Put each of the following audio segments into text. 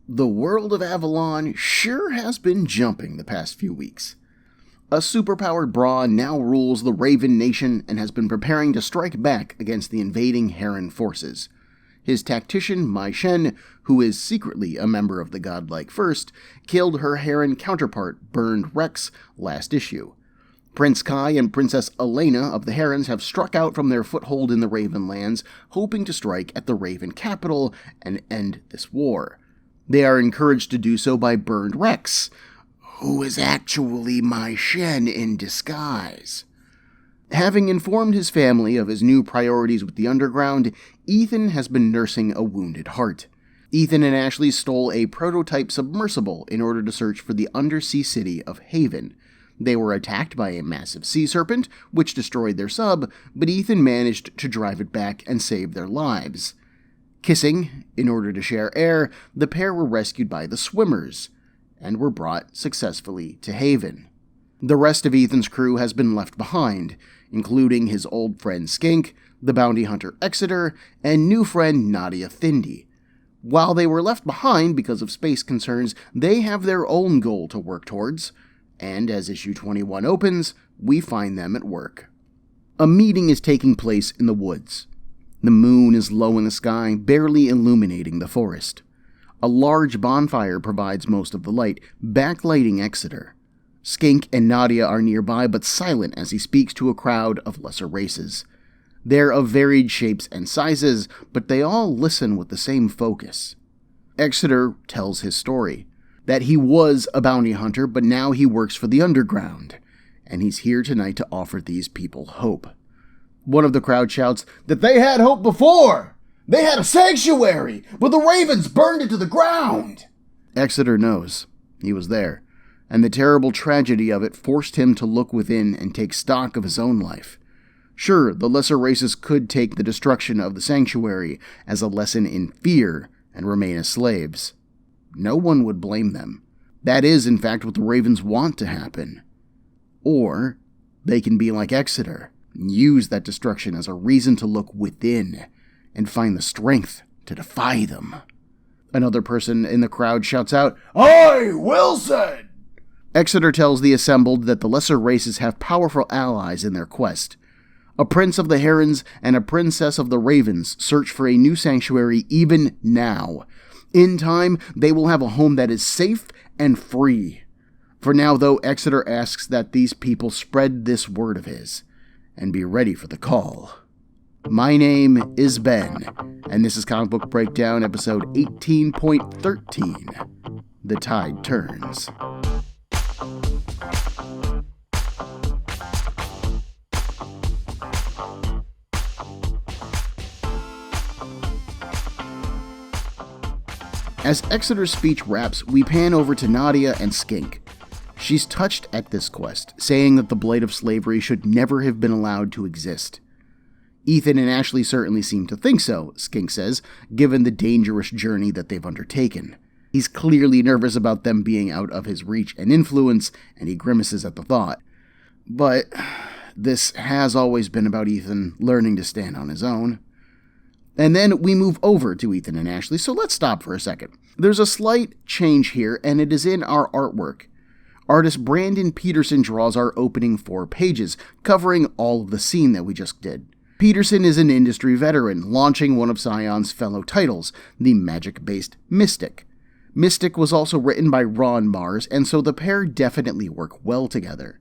The world of Avalon sure has been jumping the past few weeks. A superpowered Bron now rules the Raven Nation and has been preparing to strike back against the invading Heron forces. His tactician, Mai Shen, who is secretly a member of the godlike First, killed her Heron counterpart, Burned Rex, last issue. Prince Kai and Princess Elena of the Herons have struck out from their foothold in the Ravenlands, hoping to strike at the Raven capital and end this war. They are encouraged to do so by Burned Rex, who is actually Mai Shen in disguise. Having informed his family of his new priorities with the Underground, Ethan has been nursing a wounded heart. Ethan and Ashley stole a prototype submersible in order to search for the undersea city of Haven. They were attacked by a massive sea serpent, which destroyed their sub, but Ethan managed to drive it back and save their lives. Kissing, in order to share air, the pair were rescued by the swimmers, and were brought successfully to Haven. The rest of Ethan's crew has been left behind, including his old friend Skink, the bounty hunter Exeter, and new friend Nadia Thindi. While they were left behind because of space concerns, they have their own goal to work towards, and as issue 21 opens, we find them at work. A meeting is taking place in the woods. The moon is low in the sky, barely illuminating the forest. A large bonfire provides most of the light, backlighting Exeter. Skink and Nadia are nearby but silent as he speaks to a crowd of lesser races. They're of varied shapes and sizes, but they all listen with the same focus. Exeter tells his story, that he was a bounty hunter, but now he works for the Underground, and he's here tonight to offer these people hope. One of the crowd shouts that they had hope before! They had a sanctuary, but the Ravens burned it to the ground! Exeter knows. He was there, and the terrible tragedy of it forced him to look within and take stock of his own life. Sure, the lesser races could take the destruction of the sanctuary as a lesson in fear and remain as slaves. No one would blame them. That is, in fact, what the Ravens want to happen. Or they can be like Exeter, and use that destruction as a reason to look within and find the strength to defy them. Another person in the crowd shouts out, "Aye, Wilson!" Exeter tells the assembled that the lesser races have powerful allies in their quest. A prince of the Herons and a princess of the Ravens search for a new sanctuary even now. In time, they will have a home that is safe and free. For now, though, Exeter asks that these people spread this word of his, and be ready for the call. My name is Ben, and this is Comic Book Breakdown, episode 18.13, The Tide Turns. As Exeter's speech wraps, we pan over to Nadia and Skink. She's touched at this quest, saying that the blight of slavery should never have been allowed to exist. Ethan and Ashley certainly seem to think so, Skink says, given the dangerous journey that they've undertaken. He's clearly nervous about them being out of his reach and influence, and he grimaces at the thought. But this has always been about Ethan learning to stand on his own. And then we move over to Ethan and Ashley, so let's stop for a second. There's a slight change here, and it is in our artwork. Artist Brandon Peterson draws our opening 4 pages, covering all of the scene that we just did. Peterson is an industry veteran, launching one of Scion's fellow titles, the magic-based Mystic. Mystic was also written by Ron Mars, and so the pair definitely work well together.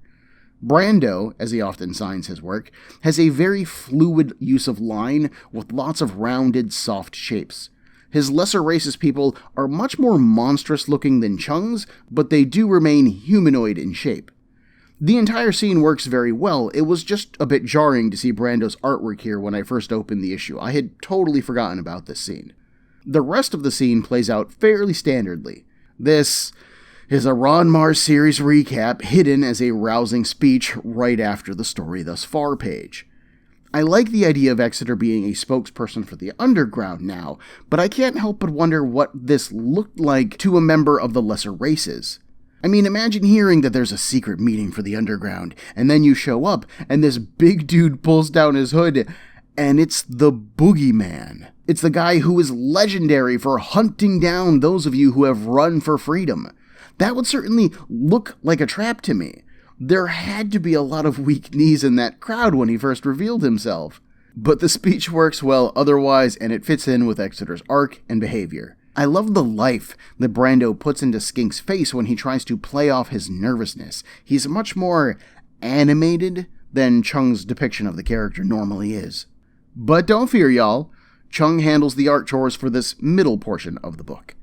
Brando, as he often signs his work, has a very fluid use of line with lots of rounded, soft shapes. His lesser racist people are much more monstrous looking than Cheung's, but they do remain humanoid in shape. The entire scene works very well. It was just a bit jarring to see Brando's artwork here when I first opened the issue. I had totally forgotten about this scene. The rest of the scene plays out fairly standardly. This is a Ron Mars series recap hidden as a rousing speech right after the story thus far page. I like the idea of Exeter being a spokesperson for the Underground now, but I can't help but wonder what this looked like to a member of the lesser races. I mean, imagine hearing that there's a secret meeting for the Underground, and then you show up, and this big dude pulls down his hood, And it's the Boogeyman. It's the guy who is legendary for hunting down those of you who have run for freedom. That would certainly look like a trap to me. There had to be a lot of weak knees in that crowd when he first revealed himself. But the speech works well otherwise, and it fits in with Exeter's arc and behavior. I love the life that Brando puts into Skink's face when he tries to play off his nervousness. He's much more animated than Cheung's depiction of the character normally is. But don't fear, y'all. Cheung handles the art chores for this middle portion of the book.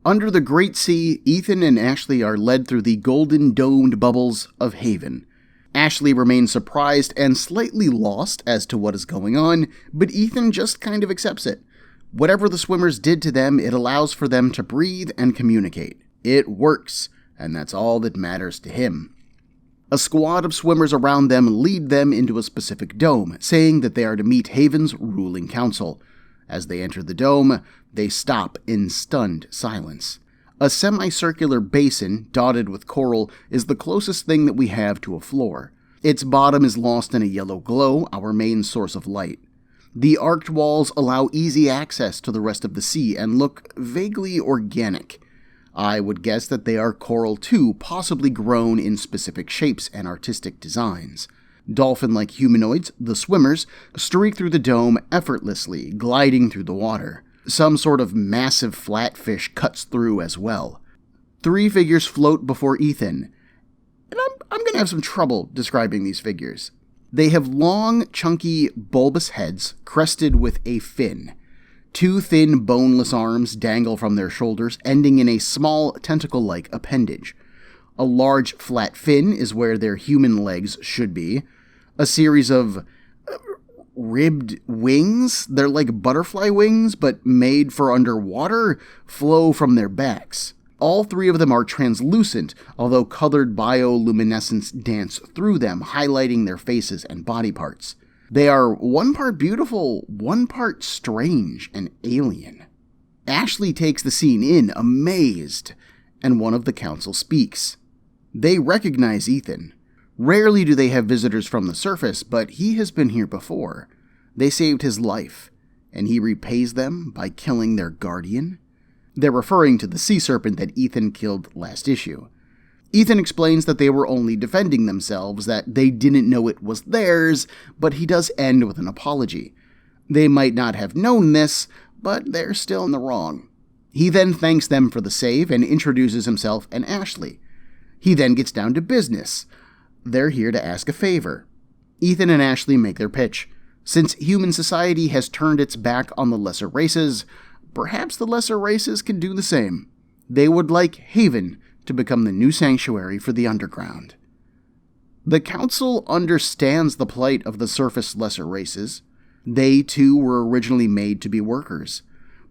Under the Great Sea, Ethan and Ashley are led through the golden-domed bubbles of Haven. Ashley remains surprised and slightly lost as to what is going on, but Ethan just kind of accepts it. Whatever the swimmers did to them, it allows for them to breathe and communicate. It works, and that's all that matters to him. A squad of swimmers around them lead them into a specific dome, saying that they are to meet Haven's ruling council. As they enter the dome, they stop in stunned silence. A semicircular basin, dotted with coral, is the closest thing that we have to a floor. Its bottom is lost in a yellow glow, our main source of light. The arched walls allow easy access to the rest of the sea and look vaguely organic. I would guess that they are coral too, possibly grown in specific shapes and artistic designs. Dolphin-like humanoids, the swimmers, streak through the dome effortlessly, gliding through the water. Some sort of massive flatfish cuts through as well. 3 figures float before Ethan, and I'm going to have some trouble describing these figures. They have long, chunky, bulbous heads crested with a fin. 2 thin, boneless arms dangle from their shoulders, ending in a small, tentacle-like appendage. A large, flat fin is where their human legs should be. A series of ribbed wings, they're like butterfly wings, but made for underwater, flow from their backs. All 3 of them are translucent, although colored bioluminescence dance through them, highlighting their faces and body parts. They are 1 part beautiful, 1 part strange and alien. Ashley takes the scene in, amazed, and one of the council speaks. They recognize Ethan. Rarely do they have visitors from the surface, but he has been here before. They saved his life, and he repays them by killing their guardian. They're referring to the sea serpent that Ethan killed last issue. Ethan explains that they were only defending themselves, that they didn't know it was theirs, but he does end with an apology. They might not have known this, but they're still in the wrong. He then thanks them for the save and introduces himself and Ashley. He then gets down to business. They're here to ask a favor. Ethan and Ashley make their pitch. Since human society has turned its back on the lesser races, perhaps the lesser races can do the same. They would like Haven to become the new sanctuary for the underground. The council understands the plight of the surface lesser races. They, too, were originally made to be workers.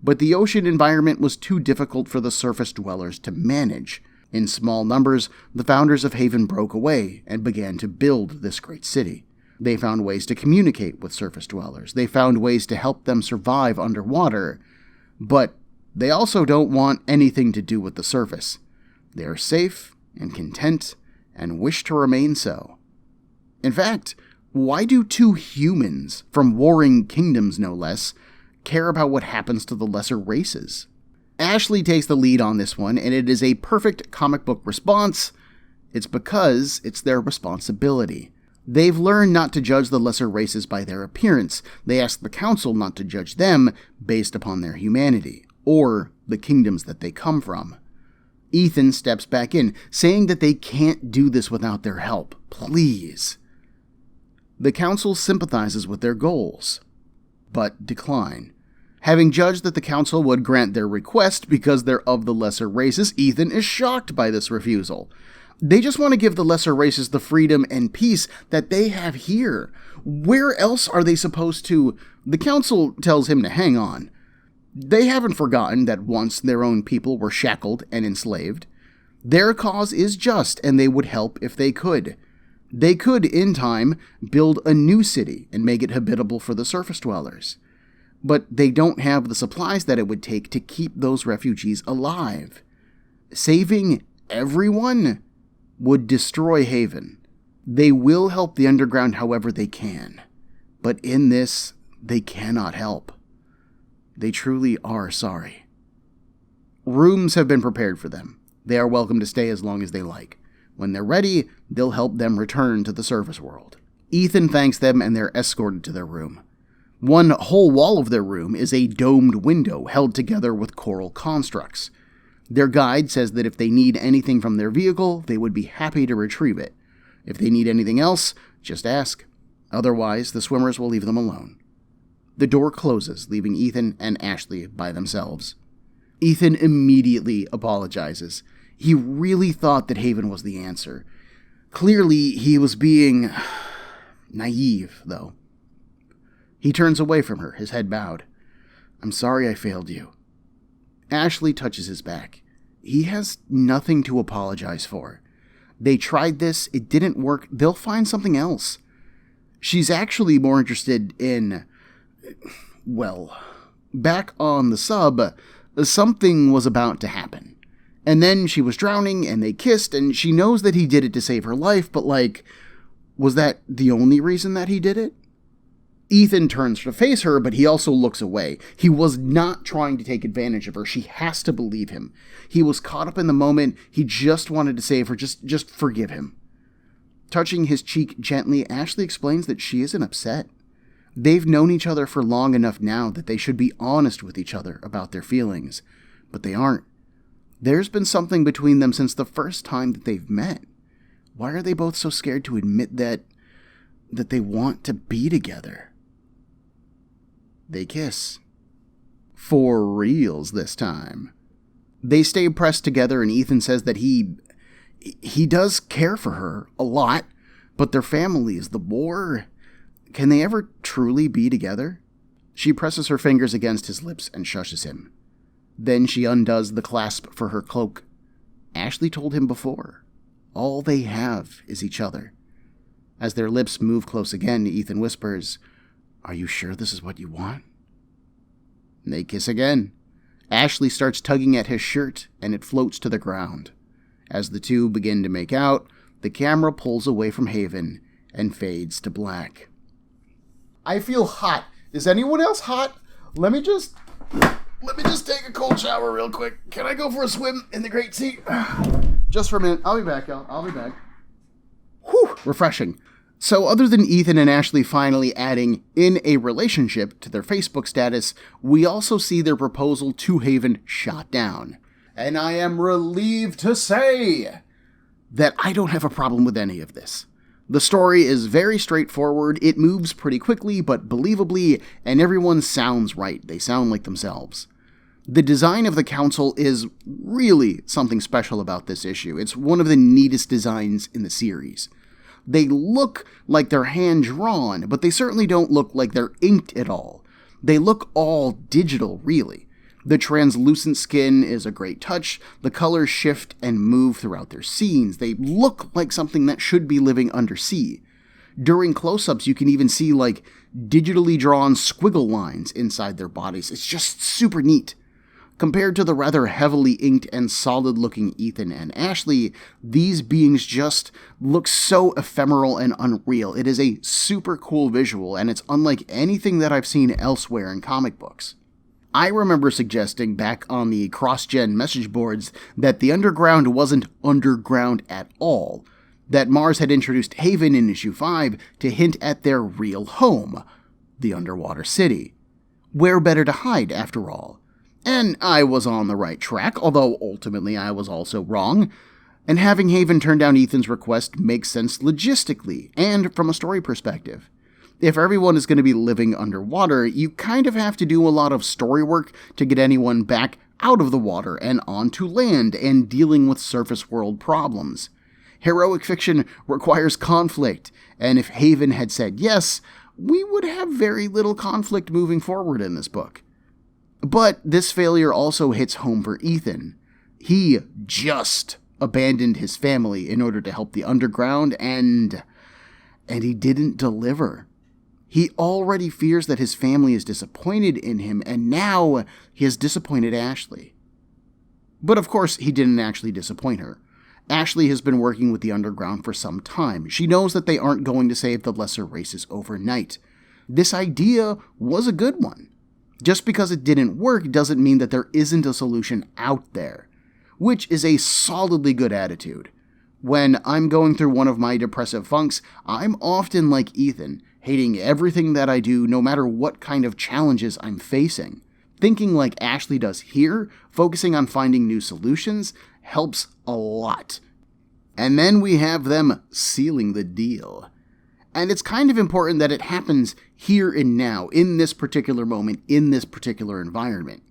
But the ocean environment was too difficult for the surface dwellers to manage. In small numbers, the founders of Haven broke away and began to build this great city. They found ways to communicate with surface dwellers. They found ways to help them survive underwater. But they also don't want anything to do with the surface. They are safe and content and wish to remain so. In fact, why do 2 humans, from warring kingdoms no less, care about what happens to the lesser races? Ashley takes the lead on this one, and it is a perfect comic book response. It's because it's their responsibility. They've learned not to judge the lesser races by their appearance. They ask the council not to judge them based upon their humanity, or the kingdoms that they come from. Ethan steps back in, saying that they can't do this without their help. Please. The council sympathizes with their goals, but decline. Having judged that the council would grant their request because they're of the lesser races, Ethan is shocked by this refusal. They just want to give the lesser races the freedom and peace that they have here. Where else are they supposed to? The council tells him to hang on. They haven't forgotten that once their own people were shackled and enslaved. Their cause is just, and they would help if they could. They could, in time, build a new city and make it habitable for the surface dwellers. But they don't have the supplies that it would take to keep those refugees alive. Saving everyone would destroy Haven. They will help the underground however they can. But in this, they cannot help. They truly are sorry. Rooms have been prepared for them. They are welcome to stay as long as they like. When they're ready, they'll help them return to the service world. Ethan thanks them and they're escorted to their room. One whole wall of their room is a domed window held together with coral constructs. Their guide says that if they need anything from their vehicle, they would be happy to retrieve it. If they need anything else, just ask. Otherwise, the swimmers will leave them alone. The door closes, leaving Ethan and Ashley by themselves. Ethan immediately apologizes. He really thought that Haven was the answer. Clearly, he was being naive, though. He turns away from her, his head bowed. I'm sorry I failed you. Ashley touches his back. He has nothing to apologize for. They tried this, it didn't work, they'll find something else. She's actually more interested in, well, back on the sub, something was about to happen. And then she was drowning, and they kissed, and she knows that he did it to save her life, but was that the only reason that he did it? Ethan turns to face her, but he also looks away. He was not trying to take advantage of her. She has to believe him. He was caught up in the moment. He just wanted to save her. Just forgive him. Touching his cheek gently, Ashley explains that she isn't upset. They've known each other for long enough now that they should be honest with each other about their feelings. But they aren't. There's been something between them since the first time that they've met. Why are they both so scared to admit that they want to be together? They kiss. For reals this time. They stay pressed together, and Ethan says that he does care for her a lot, but their families, the war, can they ever truly be together? She presses her fingers against his lips and shushes him. Then she undoes the clasp for her cloak. Ashley told him before, all they have is each other. As their lips move close again, Ethan whispers, Are you sure this is what you want? They kiss again. Ashley starts tugging at his shirt, and it floats to the ground. As the two begin to make out, the camera pulls away from Haven and fades to black. I feel hot. Is anyone else hot? Let me just take a cold shower real quick. Can I go for a swim in the Great Sea? Just for a minute. I'll be back, y'all. I'll be back. Whew, refreshing. So other than Ethan and Ashley finally adding in a relationship to their Facebook status, we also see their proposal to Haven shot down. And I am relieved to say that I don't have a problem with any of this. The story is very straightforward, it moves pretty quickly but believably, and everyone sounds right. They sound like themselves. The design of the council is really something special about this issue. It's one of the neatest designs in the series. They look like they're hand-drawn, but they certainly don't look like they're inked at all. They look all digital, really. The translucent skin is a great touch. The colors shift and move throughout their scenes. They look like something that should be living undersea. During close-ups, you can even see, digitally drawn squiggle lines inside their bodies. It's just super neat. Compared to the rather heavily inked and solid-looking Ethan and Ashley, these beings just look so ephemeral and unreal. It is a super cool visual, and it's unlike anything that I've seen elsewhere in comic books. I remember suggesting back on the cross-gen message boards that the underground wasn't underground at all, that Mars had introduced Haven in issue 5 to hint at their real home, the underwater city. Where better to hide, after all? And I was on the right track, although ultimately I was also wrong. And having Haven turn down Ethan's request makes sense logistically and from a story perspective. If everyone is going to be living underwater, you kind of have to do a lot of story work to get anyone back out of the water and onto land and dealing with surface world problems. Heroic fiction requires conflict, and if Haven had said yes, we would have very little conflict moving forward in this book. But this failure also hits home for Ethan. He just abandoned his family in order to help the underground, and he didn't deliver. He already fears that his family is disappointed in him, and now he has disappointed Ashley. But of course, he didn't actually disappoint her. Ashley has been working with the underground for some time. She knows that they aren't going to save the lesser races overnight. This idea was a good one. Just because it didn't work doesn't mean that there isn't a solution out there, which is a solidly good attitude. When I'm going through one of my depressive funks, I'm often like Ethan, hating everything that I do no matter what kind of challenges I'm facing. Thinking like Ashley does here, focusing on finding new solutions, helps a lot. And then we have them sealing the deal. And it's kind of important that it happens here and now, in this particular moment, in this particular environment.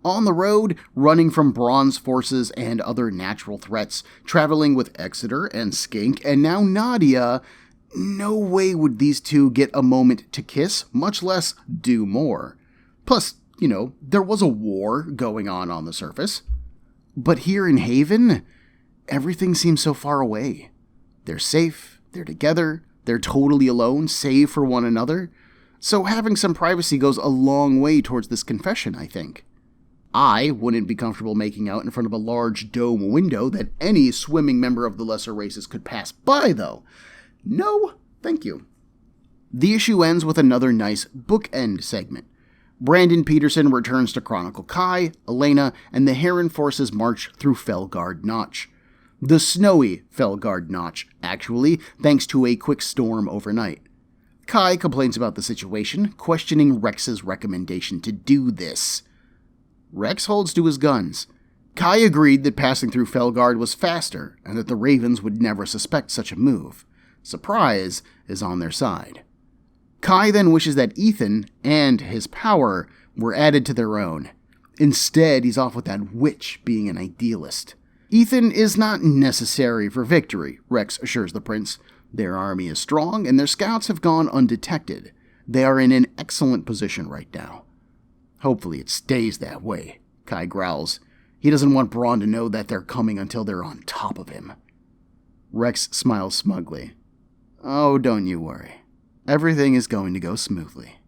On the road, running from Bron's forces and other natural threats, traveling with Exeter and Skink, and now Nadia, no way would these two get a moment to kiss, much less do more. Plus, there was a war going on the surface. But here in Haven, everything seems so far away. They're safe, they're together, they're totally alone, save for one another. So having some privacy goes a long way towards this confession, I think. I wouldn't be comfortable making out in front of a large dome window that any swimming member of the lesser races could pass by, though. No, thank you. The issue ends with another nice bookend segment. Brandon Peterson returns to chronicle Kai, Elena, and the Heron forces march through Felgard Notch. The snowy Felgard Notch, actually, thanks to a quick storm overnight. Kai complains about the situation, questioning Rex's recommendation to do this. Rex holds to his guns. Kai agreed that passing through Felgard was faster, and that the Ravens would never suspect such a move. Surprise is on their side. Kai then wishes that Ethan and his power were added to their own. Instead, he's off with that witch being an idealist. Ethan is not necessary for victory, Rex assures the prince. Their army is strong, and their scouts have gone undetected. They are in an excellent position right now. Hopefully it stays that way, Kai growls. He doesn't want Bron to know that they're coming until they're on top of him. Rex smiles smugly. Oh, don't you worry. Everything is going to go smoothly.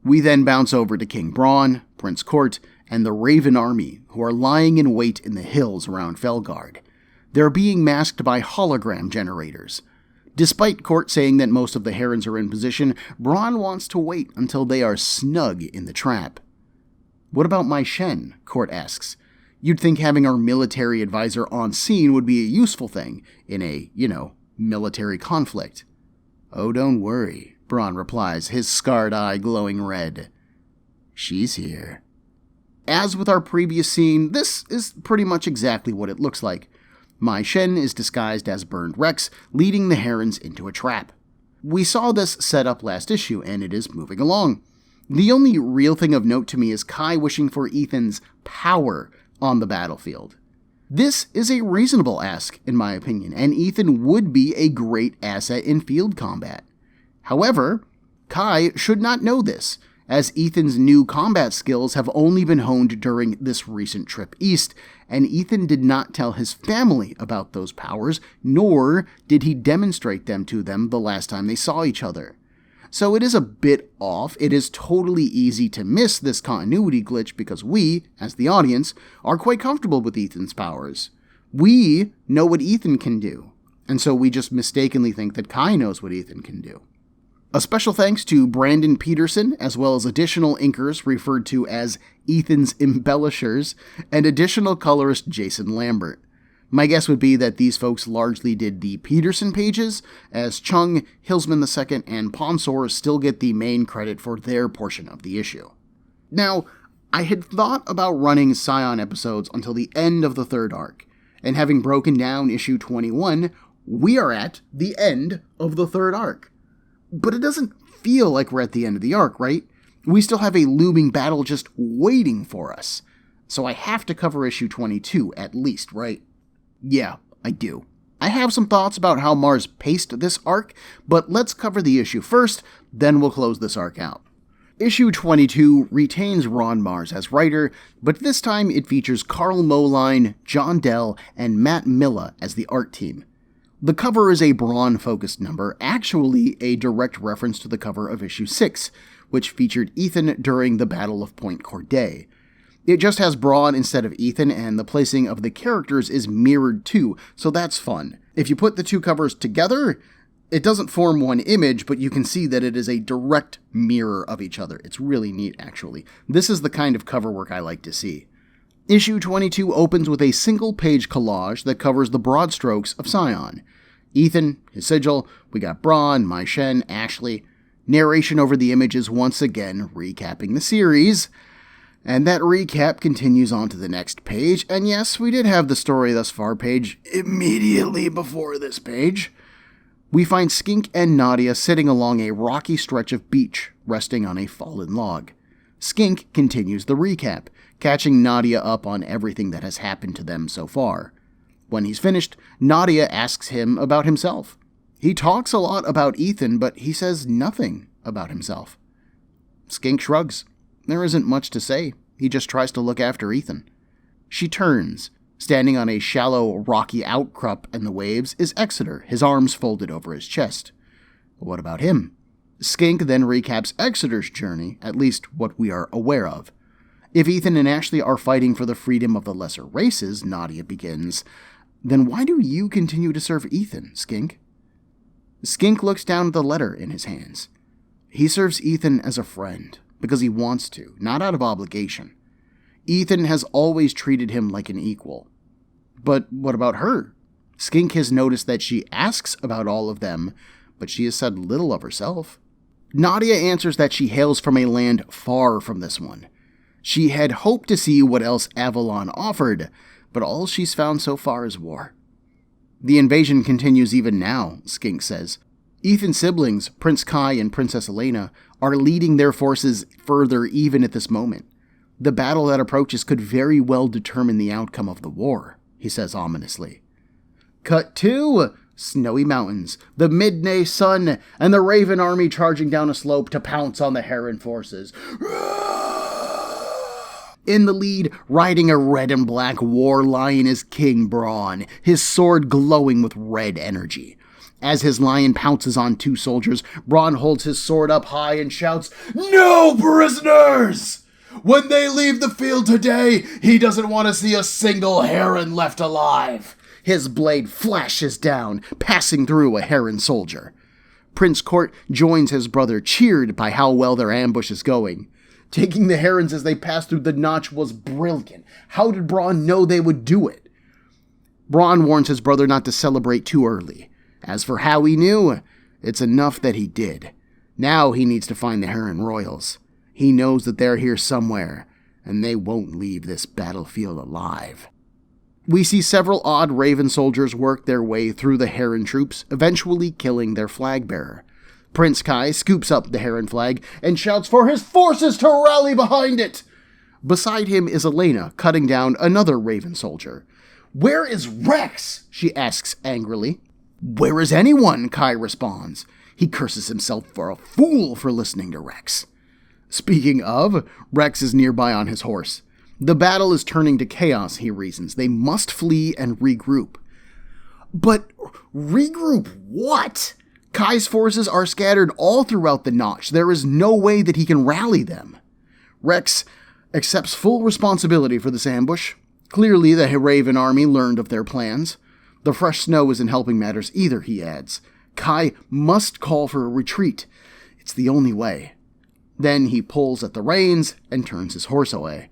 We then bounce over to King Bron, Prince Court, and the Raven army, who are lying in wait in the hills around Felgard. They're being masked by hologram generators. Despite Court saying that most of the Herons are in position, Bron wants to wait until they are snug in the trap. What about my Shen? Court asks. You'd think having our military advisor on scene would be a useful thing in a, military conflict. Oh, don't worry, Bron replies, his scarred eye glowing red. She's here. As with our previous scene, this is pretty much exactly what it looks like. Mai Shen is disguised as Burned Rex, leading the Herons into a trap. We saw this set up last issue, and it is moving along. The only real thing of note to me is Kai wishing for Ethan's power on the battlefield. This is a reasonable ask, in my opinion, and Ethan would be a great asset in field combat. However, Kai should not know this, as Ethan's new combat skills have only been honed during this recent trip east, and Ethan did not tell his family about those powers, nor did he demonstrate them to them the last time they saw each other. So it is a bit off. It is totally easy to miss this continuity glitch because we, as the audience, are quite comfortable with Ethan's powers. We know what Ethan can do, and so we just mistakenly think that Kai knows what Ethan can do. A special thanks to Brandon Peterson, as well as additional inkers referred to as Ethan's embellishers, and additional colorist Jason Lambert. My guess would be that these folks largely did the Peterson pages, as Cheung, Hillsman II, and Ponsor still get the main credit for their portion of the issue. Now, I had thought about running Scion episodes until the end of the third arc, and having broken down issue 21, we are at the end of the third arc. But it doesn't feel like we're at the end of the arc, right? We still have a looming battle just waiting for us. So I have to cover issue 22 at least, right? Yeah, I do. I have some thoughts about how Mars paced this arc, but let's cover the issue first, then we'll close this arc out. Issue 22 retains Ron Mars as writer, but this time it features Carl Moline, John Dell, and Matt Milla as the art team. The cover is a Bron-focused number, actually a direct reference to the cover of issue 6, which featured Ethan during the Battle of Point Corday. It just has Bron instead of Ethan, and the placing of the characters is mirrored too, so that's fun. If you put the two covers together, It doesn't form one image, but you can see that it is a direct mirror of each other. It's really neat, actually. This is the kind of cover work I like to see. Issue 22 opens with a single-page collage that covers the broad strokes of Scion. Ethan, his sigil, we got Bron, Mai Shen, Ashley. Narration over the images once again recapping the series. And that recap continues on to the next page. And yes, we did have the story thus far page immediately before this page. We find Skink and Nadia sitting along a rocky stretch of beach, resting on a fallen log. Skink continues the recap, catching Nadia up on everything that has happened to them so far. When he's finished, Nadia asks him about himself. He talks a lot about Ethan, but he says nothing about himself. Skink shrugs. There isn't much to say. He just tries to look after Ethan. She turns. Standing on a shallow, rocky outcrop in the waves is Exeter, his arms folded over his chest. What about him? Skink then recaps Exeter's journey, at least what we are aware of. If Ethan and Ashley are fighting for the freedom of the lesser races, Nadia begins, then why do you continue to serve Ethan, Skink? Skink looks down at the letter in his hands. He serves Ethan as a friend, because he wants to, not out of obligation. Ethan has always treated him like an equal. But what about her? Skink has noticed that she asks about all of them, but she has said little of herself. Nadia answers that she hails from a land far from this one. She had hoped to see what else Avalon offered, but all she's found so far is war. The invasion continues even now, Skink says. Ethan's siblings, Prince Kai and Princess Elena, are leading their forces further even at this moment. The battle that approaches could very well determine the outcome of the war, he says ominously. Cut to snowy mountains, the midday sun, and the Raven army charging down a slope to pounce on the Heron forces. In the lead, riding a red and black war lion, is King Bron, his sword glowing with red energy. As his lion pounces on two soldiers, Bron holds his sword up high and shouts, "No prisoners! When they leave the field today, he doesn't want to see a single Heron left alive." His blade flashes down, passing through a Heron soldier. Prince Court joins his brother, cheered by how well their ambush is going. Taking the Herons as they pass through the notch was brilliant. How did Bron know they would do it? Bron warns his brother not to celebrate too early. As for how he knew, it's enough that he did. Now he needs to find the Heron Royals. He knows that they're here somewhere, and they won't leave this battlefield alive. We see several odd Raven soldiers work their way through the Heron troops, eventually killing their flag bearer. Prince Kai scoops up the Heron flag and shouts for his forces to rally behind it. Beside him is Elena, cutting down another Raven soldier. "Where is Rex?" she asks angrily. "Where is anyone?" Kai responds. He curses himself for a fool for listening to Rex. Speaking of, Rex is nearby on his horse. The battle is turning to chaos, he reasons. They must flee and regroup. But regroup what? Kai's forces are scattered all throughout the Notch. There is no way that he can rally them. Rex accepts full responsibility for this ambush. Clearly, the Raven army learned of their plans. The fresh snow isn't helping matters either, he adds. Kai must call for a retreat. It's the only way. Then he pulls at the reins and turns his horse away.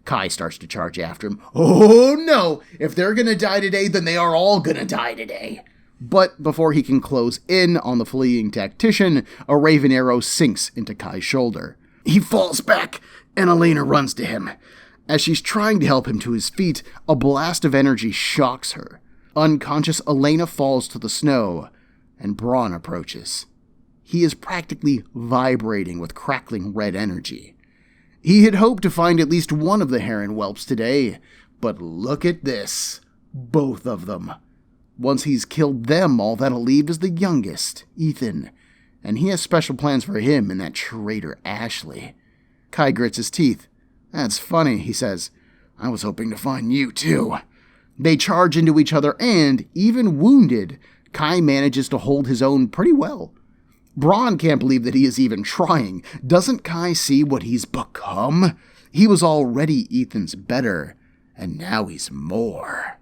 Kai starts to charge after him. Oh no! If they're gonna die today, then they are all gonna die today. But before he can close in on the fleeing tactician, a raven arrow sinks into Kai's shoulder. He falls back, and Elena runs to him. As she's trying to help him to his feet, a blast of energy shocks her. Unconscious, Elena falls to the snow, and Bron approaches. He is practically vibrating with crackling red energy. He had hoped to find at least one of the Heron whelps today, but look at this. Both of them. Once he's killed them, all that'll leave is the youngest, Ethan, and he has special plans for him and that traitor Ashley. Kai grits his teeth. That's funny, he says. I was hoping to find you too. They charge into each other and, even wounded, Kai manages to hold his own pretty well. Bron can't believe that he is even trying. Doesn't Kai see what he's become? He was already Ethan's better, and now he's more.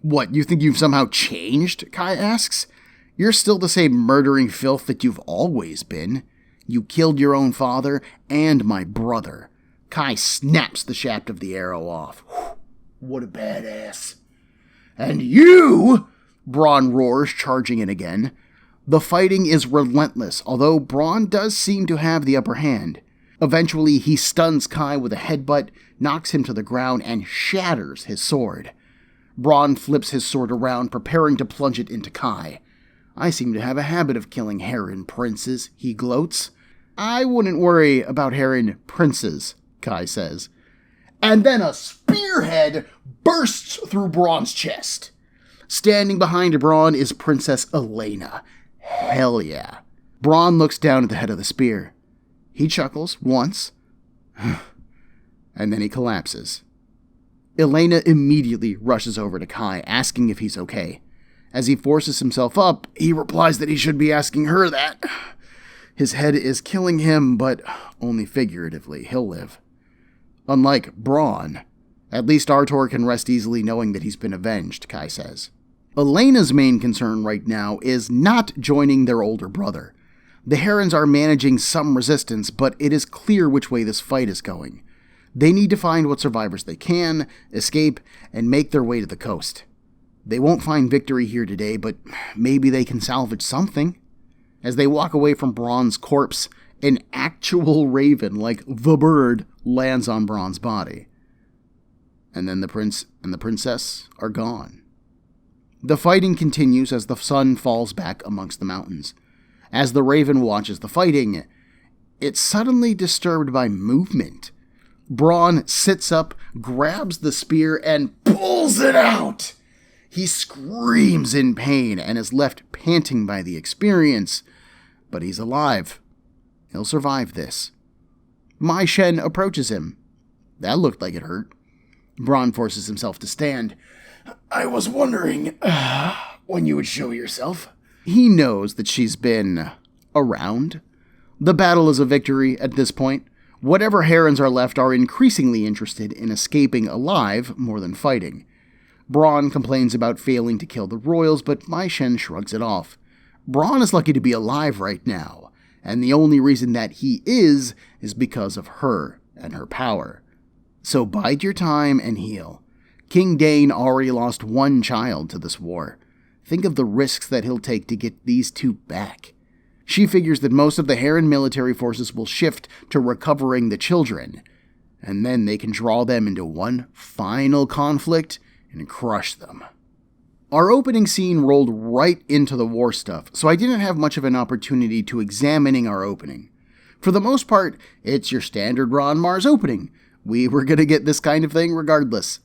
What, you think you've somehow changed? Kai asks. You're still the same murdering filth that you've always been. You killed your own father and my brother. Kai snaps the shaft of the arrow off. What a badass. And you, Bron roars, charging in again. The fighting is relentless, although Bron does seem to have the upper hand. Eventually, he stuns Kai with a headbutt, knocks him to the ground, and shatters his sword. Bron flips his sword around, preparing to plunge it into Kai. I seem to have a habit of killing Heron princes, he gloats. I wouldn't worry about Heron princes, Kai says. And then a spearhead bursts through Bron's chest. Standing behind Bron is Princess Elena. Hell yeah. Bron looks down at the head of the spear. He chuckles once, and then he collapses. Elena immediately rushes over to Kai, asking if he's okay. As he forces himself up, he replies that he should be asking her that. His head is killing him, but only figuratively. He'll live. Unlike Bron, at least Artor can rest easily knowing that he's been avenged, Kai says. Elena's main concern right now is not joining their older brother. The Herons are managing some resistance, but it is clear which way this fight is going. They need to find what survivors they can, escape, and make their way to the coast. They won't find victory here today, but maybe they can salvage something. As they walk away from Bron's corpse, an actual raven, like the bird, lands on Bron's body. And then the prince and the princess are gone. The fighting continues as the sun falls back amongst the mountains. As the raven watches the fighting, it's suddenly disturbed by movement. Bron sits up, grabs the spear, and pulls it out. He screams in pain and is left panting by the experience, but he's alive. He'll survive this. Mai Shen approaches him. That looked like it hurt. Bron forces himself to stand. I was wondering when you would show yourself. He knows that she's been around. The battle is a victory at this point. Whatever Herons are left are increasingly interested in escaping alive more than fighting. Bron complains about failing to kill the royals, but Mai Shen shrugs it off. Bron is lucky to be alive right now, and the only reason that he is because of her and her power. So bide your time and heal. King Dane already lost one child to this war. Think of the risks that he'll take to get these two back. She figures that most of the Heron military forces will shift to recovering the children, and then they can draw them into one final conflict and crush them. Our opening scene rolled right into the war stuff, so I didn't have much of an opportunity to examining our opening. For the most part, it's your standard Ron Mars opening. We were going to get this kind of thing regardless.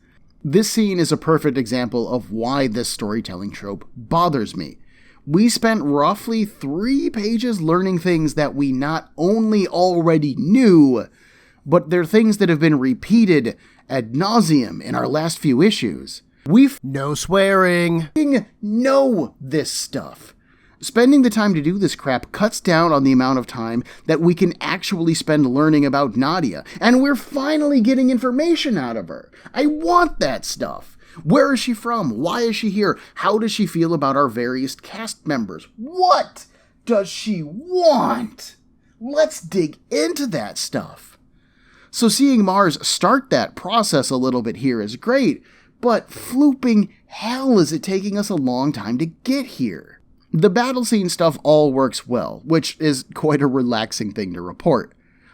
This scene is a perfect example of why this storytelling trope bothers me. We spent roughly 3 pages learning things that we not only already knew, but they're things that have been repeated ad nauseum in our last few issues. No swearing. Know this stuff. Spending the time to do this crap cuts down on the amount of time that we can actually spend learning about Nadia, and we're finally getting information out of her. I want that stuff. Where is she from? Why is she here? How does she feel about our various cast members? What does she want? Let's dig into that stuff. So seeing Mars start that process a little bit here is great, but flooping hell is it taking us a long time to get here. The battle scene stuff all works well, which is quite a relaxing thing to report.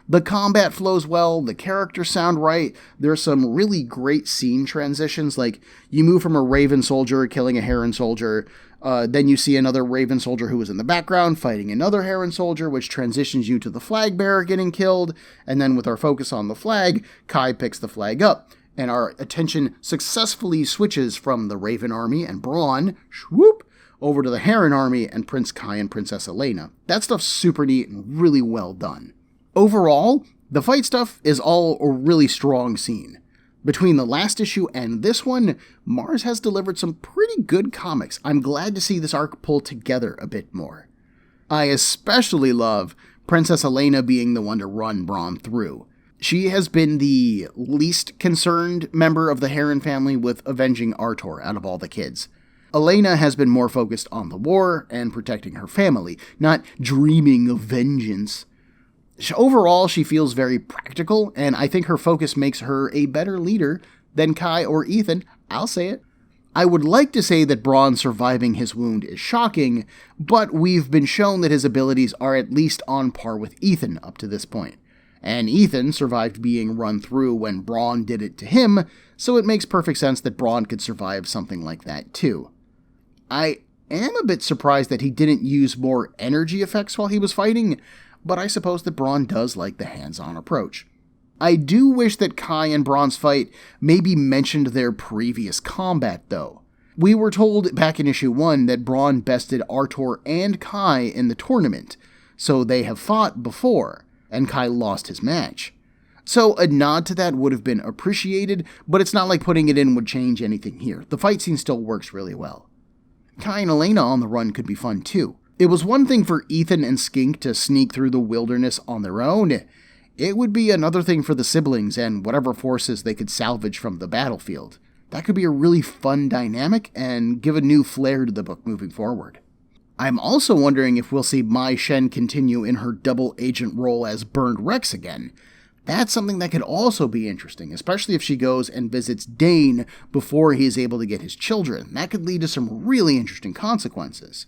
The combat flows well, the characters sound right, there's some really great scene transitions, like you move from a Raven soldier killing a Heron soldier, then you see another Raven soldier who is in the background fighting another Heron soldier, which transitions you to the flag bearer getting killed, and then with our focus on the flag, Kai picks the flag up, and our attention successfully switches from the Raven army and Bron, swoop, over to the Heron army and Prince Kai and Princess Elena. That stuff's super neat and really well done. Overall, the fight stuff is all a really strong scene. Between the last issue and this one, Mars has delivered some pretty good comics. I'm glad to see this arc pull together a bit more. I especially love Princess Elena being the one to run Bron through. She has been the least concerned member of the Heron family with avenging Artor out of all the kids. Elena has been more focused on the war and protecting her family, not dreaming of vengeance. Overall, she feels very practical, and I think her focus makes her a better leader than Kai or Ethan. I'll say it. I would like to say that Bron surviving his wound is shocking, but we've been shown that his abilities are at least on par with Ethan up to this point. And Ethan survived being run through when Bron did it to him, so it makes perfect sense that Bron could survive something like that too. I am a bit surprised that he didn't use more energy effects while he was fighting, but I suppose that Bron does like the hands-on approach. I do wish that Kai and Bron's fight maybe mentioned their previous combat, though. We were told back in issue 1 that Bron bested Artor and Kai in the tournament, so they have fought before, and Kai lost his match. So a nod to that would have been appreciated, but it's not like putting it in would change anything here. The fight scene still works really well. Kai and Elena on the run could be fun too. It was one thing for Ethan and Skink to sneak through the wilderness on their own. It would be another thing for the siblings and whatever forces they could salvage from the battlefield. That could be a really fun dynamic and give a new flair to the book moving forward. I'm also wondering if we'll see Mai Shen continue in her double agent role as Burned Rex again. That's something that could also be interesting, especially if she goes and visits Dane before he is able to get his children. That could lead to some really interesting consequences.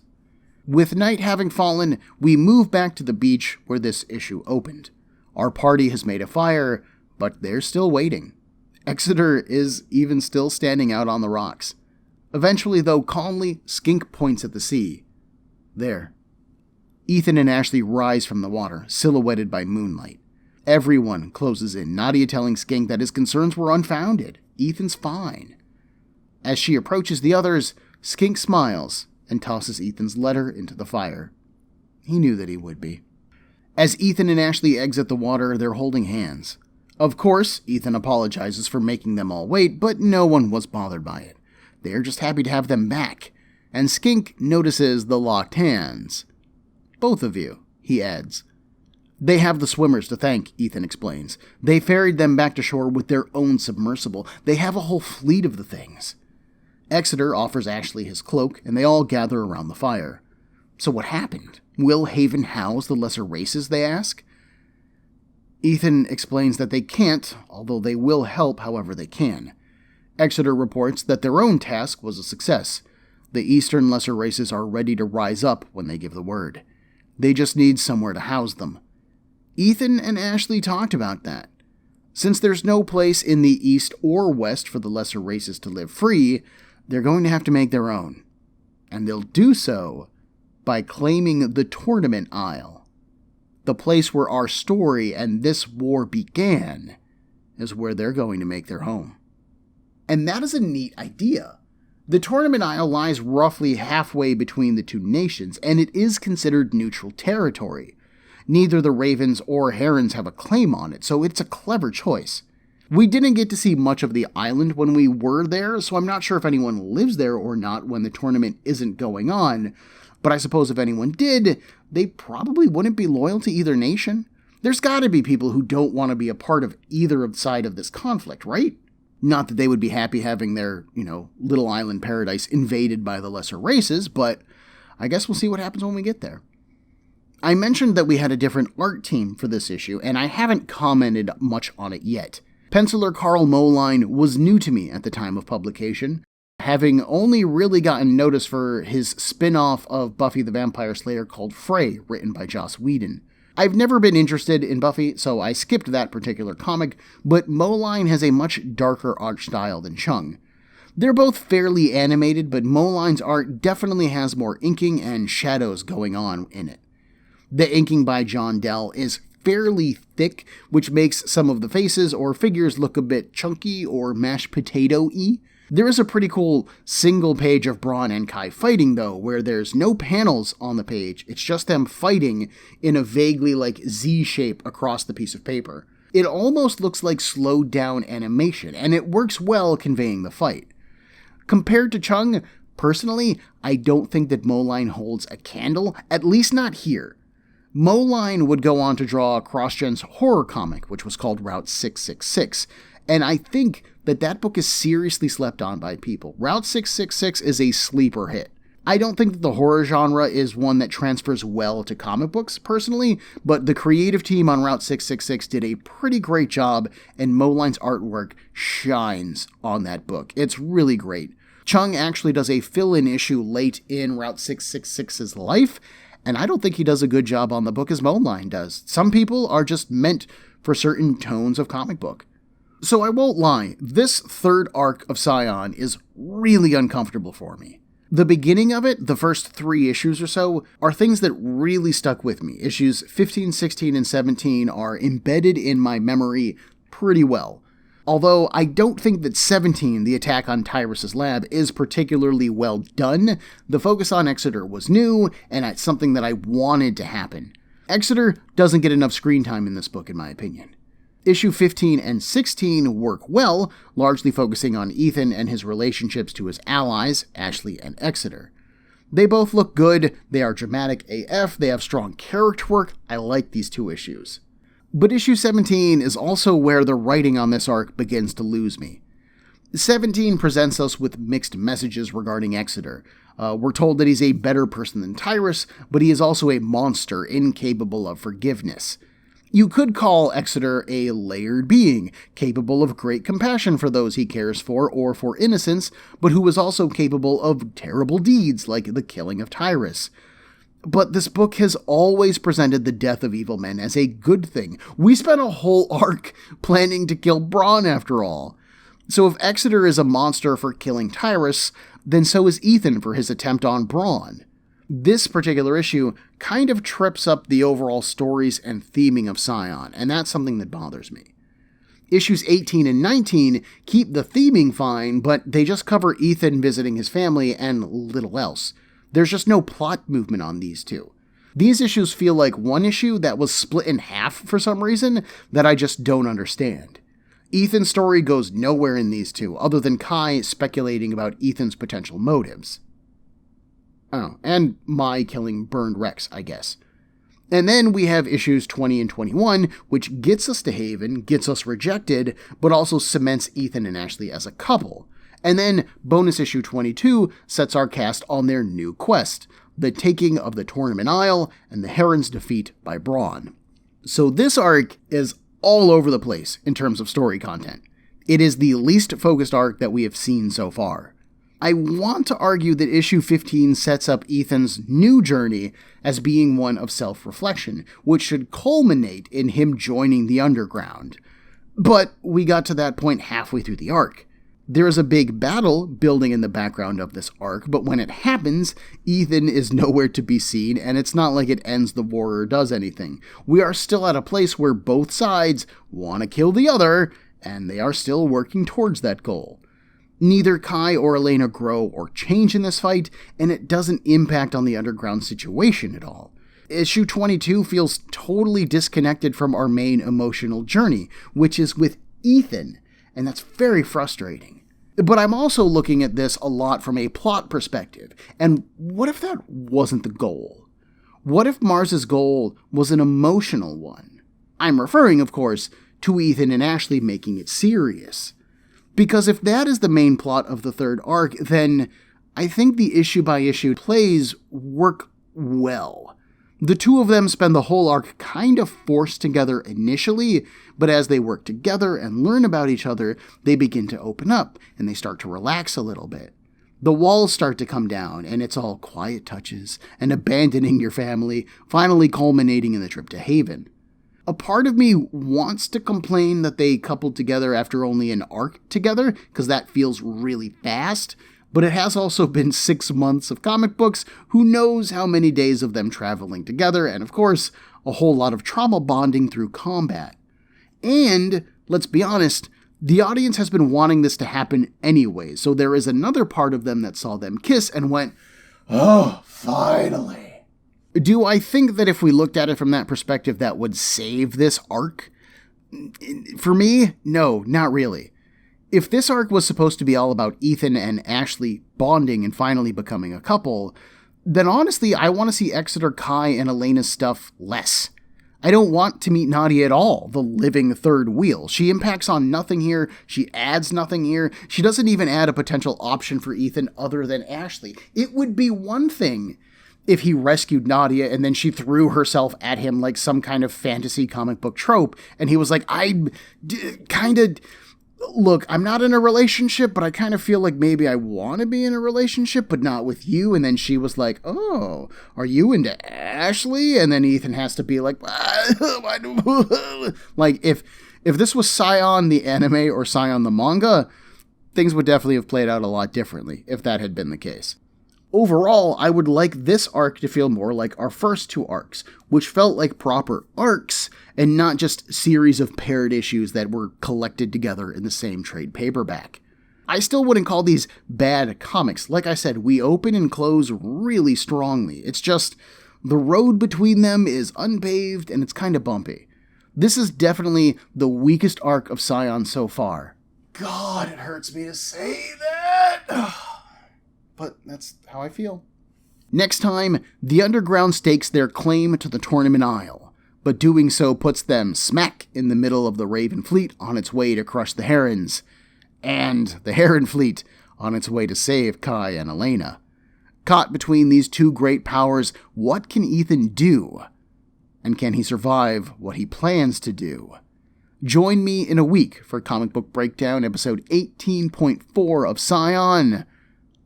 With night having fallen, we move back to the beach where this issue opened. Our party has made a fire, but they're still waiting. Exeter is even still standing out on the rocks. Eventually, though, calmly, Skink points at the sea. There. Ethan and Ashley rise from the water, silhouetted by moonlight. Everyone closes in, Nadia telling Skink that his concerns were unfounded. Ethan's fine. As she approaches the others, Skink smiles and tosses Ethan's letter into the fire. He knew that he would be. As Ethan and Ashley exit the water, they're holding hands. Of course, Ethan apologizes for making them all wait, but no one was bothered by it. They're just happy to have them back. And Skink notices the locked hands. Both of you, he adds. They have the swimmers to thank, Ethan explains. They ferried them back to shore with their own submersible. They have a whole fleet of the things. Exeter offers Ashley his cloak, and they all gather around the fire. So what happened? Will Haven house the lesser races, they ask? Ethan explains that they can't, although they will help however they can. Exeter reports that their own task was a success. The eastern lesser races are ready to rise up when they give the word. They just need somewhere to house them. Ethan and Ashley talked about that. Since there's no place in the east or west for the lesser races to live free, they're going to have to make their own. And they'll do so by claiming the Tournament Isle. The place where our story and this war began is where they're going to make their home. And that is a neat idea. The Tournament Isle lies roughly halfway between the two nations, and it is considered neutral territory. Neither the Ravens or Herons have a claim on it, so it's a clever choice. We didn't get to see much of the island when we were there, so I'm not sure if anyone lives there or not when the tournament isn't going on, but I suppose if anyone did, they probably wouldn't be loyal to either nation. There's gotta be people who don't want to be a part of either side of this conflict, right? Not that they would be happy having their, little island paradise invaded by the lesser races, but I guess we'll see what happens when we get there. I mentioned that we had a different art team for this issue, and I haven't commented much on it yet. Penciler Carl Moline was new to me at the time of publication, having only really gotten notice for his spin-off of Buffy the Vampire Slayer called Frey, written by Joss Whedon. I've never been interested in Buffy, so I skipped that particular comic, but Moline has a much darker art style than Cheung. They're both fairly animated, but Moline's art definitely has more inking and shadows going on in it. The inking by John Dell is fairly thick, which makes some of the faces or figures look a bit chunky or mashed potato-y. There is a pretty cool single page of Bron and Kai fighting, though, where there's no panels on the page. It's just them fighting in a vaguely Z shape across the piece of paper. It almost looks like slowed down animation, and it works well conveying the fight. Compared to Cheung, personally, I don't think that Moline holds a candle, at least not here. Moline would go on to draw CrossGen's horror comic, which was called Route 666, and I think that book is seriously slept on by people. Route 666 is a sleeper hit. I don't think that the horror genre is one that transfers well to comic books, personally, but the creative team on Route 666 did a pretty great job, and Moline's artwork shines on that book. It's really great. Cheung actually does a fill-in issue late in Route 666's life, and I don't think he does a good job on the book as Moline does. Some people are just meant for certain tones of comic book. So I won't lie, this third arc of Scion is really uncomfortable for me. The beginning of it, the first 3 issues or so, are things that really stuck with me. Issues 15, 16, and 17 are embedded in my memory pretty well. Although I don't think that 17, the attack on Tyrus's lab, is particularly well done, the focus on Exeter was new, and it's something that I wanted to happen. Exeter doesn't get enough screen time in this book, in my opinion. Issue 15 and 16 work well, largely focusing on Ethan and his relationships to his allies, Ashley and Exeter. They both look good, they are dramatic AF, they have strong character work. I like these 2 issues. But issue 17 is also where the writing on this arc begins to lose me. 17 presents us with mixed messages regarding Exeter. We're told that he's a better person than Tyrus, but he is also a monster incapable of forgiveness. You could call Exeter a layered being, capable of great compassion for those he cares for or for innocence, but who is also capable of terrible deeds like the killing of Tyrus. But this book has always presented the death of evil men as a good thing. We spent a whole arc planning to kill Bron after all. So if Exeter is a monster for killing Tyrus, then so is Ethan for his attempt on Bron. This particular issue kind of trips up the overall stories and theming of Scion, and that's something that bothers me. Issues 18 and 19 keep the theming fine, but they just cover Ethan visiting his family and little else. There's just no plot movement on these 2. These issues feel like one issue that was split in half for some reason that I just don't understand. Ethan's story goes nowhere in these 2, other than Kai speculating about Ethan's potential motives. Oh, and my killing burned Rex, I guess. And then we have issues 20 and 21, which gets us to Haven, gets us rejected, but also cements Ethan and Ashley as a couple. And then bonus issue 22 sets our cast on their new quest, the taking of the Tournament Isle and the Heron's defeat by Bron. So this arc is all over the place in terms of story content. It is the least focused arc that we have seen so far. I want to argue that issue 15 sets up Ethan's new journey as being one of self-reflection, which should culminate in him joining the Underground. But we got to that point halfway through the arc. There is a big battle building in the background of this arc, but when it happens, Ethan is nowhere to be seen, and it's not like it ends the war or does anything. We are still at a place where both sides want to kill the other, and they are still working towards that goal. Neither Kai or Elena grow or change in this fight, and it doesn't impact on the Underground situation at all. Issue 22 feels totally disconnected from our main emotional journey, which is with Ethan, and that's very frustrating. But I'm also looking at this a lot from a plot perspective, and what if that wasn't the goal? What if Mars's goal was an emotional one? I'm referring, of course, to Ethan and Ashley making it serious. Because if that is the main plot of the third arc, then I think the issue-by-issue plays work well. The 2 of them spend the whole arc kind of forced together initially, but as they work together and learn about each other, they begin to open up, and they start to relax a little bit. The walls start to come down, and it's all quiet touches, and abandoning your family, finally culminating in the trip to Haven. A part of me wants to complain that they coupled together after only an arc together, because that feels really fast, but it has also been 6 months of comic books, who knows how many days of them traveling together, and of course, a whole lot of trauma bonding through combat. And, let's be honest, the audience has been wanting this to happen anyway, so there is another part of them that saw them kiss and went, "Oh, finally." Do I think that if we looked at it from that perspective, that would save this arc? For me, no, not really. If this arc was supposed to be all about Ethan and Ashley bonding and finally becoming a couple, then honestly, I want to see Exeter, Kai, and Elena's stuff less. I don't want to meet Nadia at all, the living third wheel. She impacts on nothing here. She adds nothing here. She doesn't even add a potential option for Ethan other than Ashley. It would be one thing if he rescued Nadia and then she threw herself at him like some kind of fantasy comic book trope, and he was like, look, I'm not in a relationship, but I kind of feel like maybe I want to be in a relationship, but not with you. And then she was like, oh, are you into Ashley? And then Ethan has to be like, like if this was Scion the anime or Scion the manga, things would definitely have played out a lot differently if that had been the case. Overall, I would like this arc to feel more like our first two arcs, which felt like proper arcs and not just series of paired issues that were collected together in the same trade paperback. I still wouldn't call these bad comics. Like I said, we open and close really strongly. It's just the road between them is unpaved and it's kind of bumpy. This is definitely the weakest arc of Scion so far. God, it hurts me to say that. But that's how I feel. Next time, the Underground stakes their claim to the Tournament Isle, but doing so puts them smack in the middle of the Raven Fleet on its way to crush the Herons, and the Heron Fleet on its way to save Kai and Elena. Caught between these two great powers, what can Ethan do? And can he survive what he plans to do? Join me in a week for Comic Book Breakdown, episode 18.4 of Scion,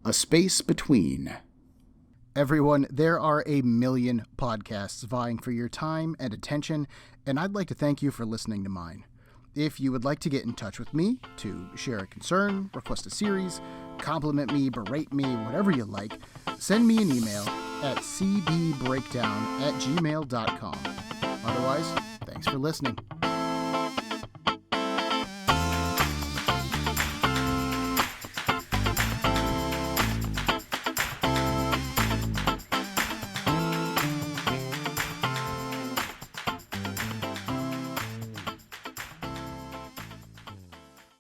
A Space Between. Everyone, there are a million podcasts vying for your time and attention, and I'd like to thank you for listening to mine. If you would like to get in touch with me, to share a concern, request a series, compliment me, berate me, whatever you like, send me an email at cbbreakdown@gmail.com. Otherwise, thanks for listening.